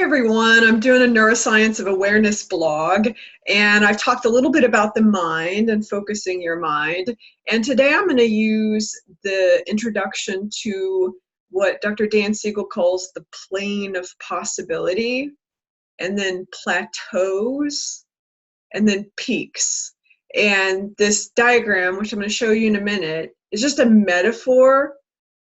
everyone, I'm doing a Neuroscience of Awareness blog, and I've talked a little bit about the mind and focusing your mind. And today I'm going to use the introduction to what Dr. Dan Siegel calls the plane of possibility, and then plateaus, and then peaks. And this diagram, which I'm going to show you in a minute, is just a metaphor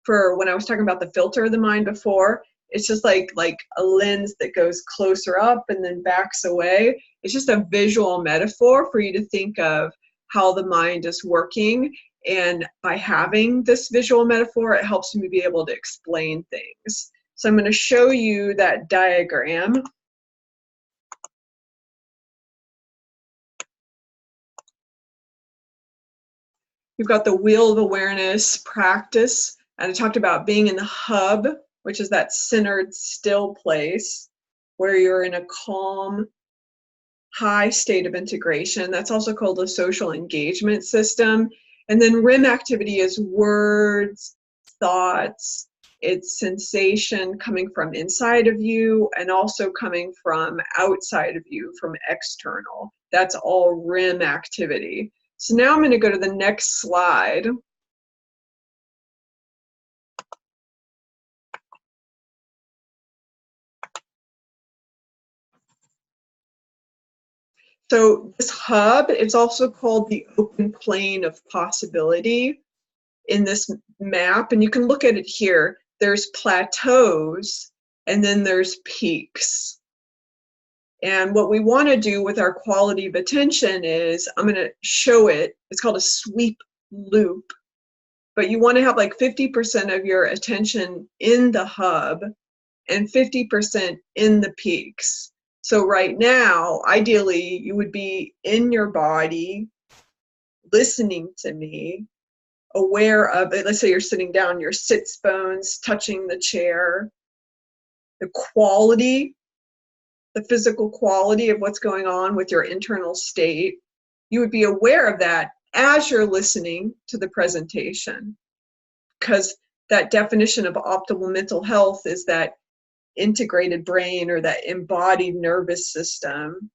for when I was talking about the filter of the mind before. It's just like a lens that goes closer up and then backs away. It's just a visual metaphor for you to think of how the mind is working. And by having this visual metaphor, it helps me be able to explain things. So I'm going to show you that diagram. You've got the wheel of awareness practice, and I talked about being in the hub, which is that centered, still place where you're in a calm, high state of integration. That's also called a social engagement system. And then REM activity is words, thoughts, it's sensation coming from inside of you and also coming from outside of you, from external. That's all REM activity. So now I'm going to go to the next slide. So this hub is also called the open plane of possibility in this map, and you can look at it here. There's plateaus and then there's peaks. And what we want to do with our quality of attention is, I'm going to show it, it's called a sweep loop, but you want to have like 50% of your attention in the hub and 50% in the peaks. So right now, ideally, you would be in your body, listening to me, aware of it. Let's say you're sitting down, your sits bones touching the chair, the quality, the physical quality of what's going on with your internal state. You would be aware of that as you're listening to the presentation, because that definition of optimal mental health is that integrated brain, or that embodied nervous system.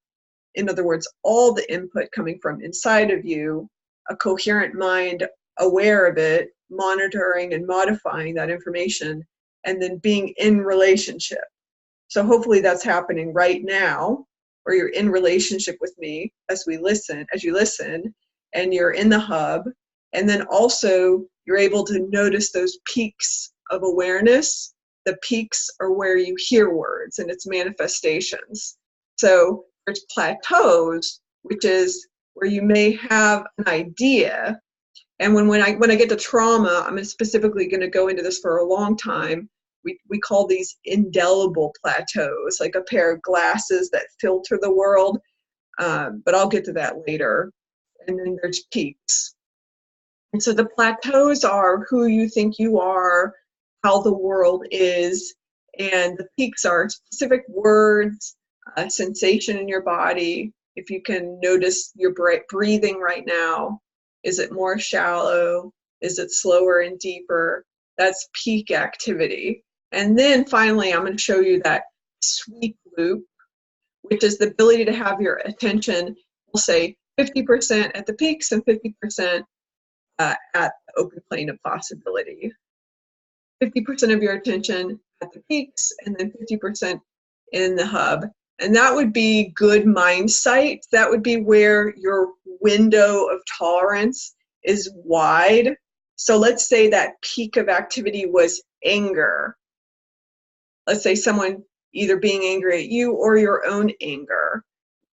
In other words, all the input coming from inside of you, a coherent mind aware of it, monitoring and modifying that information, and then being in relationship. So hopefully that's happening right now, where you're in relationship with me as you listen, and you're in the hub. And then also you're able to notice those peaks of awareness. The peaks are where you hear words and its manifestations. So there's plateaus, which is where you may have an idea. And when I get to trauma, I'm specifically going to go into this for a long time. We call these indelible plateaus, like a pair of glasses that filter the world. But I'll get to that later. And then there's peaks. And so the plateaus are who you think you are, how the world is, and the peaks are specific words, sensation in your body. If you can notice your breathing right now, is it more shallow? Is it slower and deeper? That's peak activity. And then finally, I'm going to show you that sweep loop, which is the ability to have your attention, we'll say 50% at the peaks and 50% at the open plane of possibility. 50% of your attention at the peaks and then 50% in the hub. And that would be good mind sight. That would be where your window of tolerance is wide. So let's say that peak of activity was anger. Let's say someone either being angry at you or your own anger.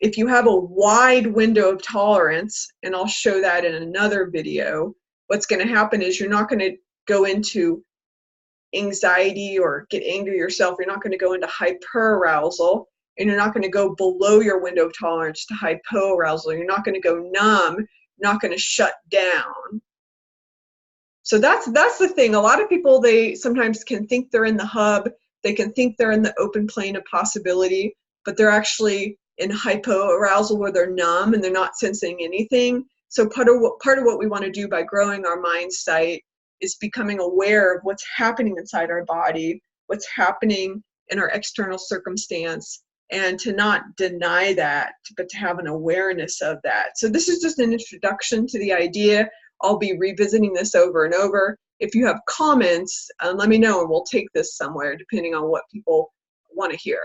If you have a wide window of tolerance, and I'll show that in another video, what's going to happen is you're not going to go into anxiety or get angry yourself. You're not going to go into hyperarousal, and you're not going to go below your window of tolerance to hypoarousal. You're not going to go numb. You're not going to shut down. So that's the thing. A lot of people, they sometimes can think they're in the hub. They can think they're in the open plane of possibility, but they're actually in hypoarousal where they're numb and they're not sensing anything. So part of what we want to do by growing our mind sight is becoming aware of what's happening inside our body, what's happening in our external circumstance, and to not deny that, but to have an awareness of that. So this is just an introduction to the idea. I'll be revisiting this over and over. If you have comments, let me know and we'll take this somewhere depending on what people want to hear.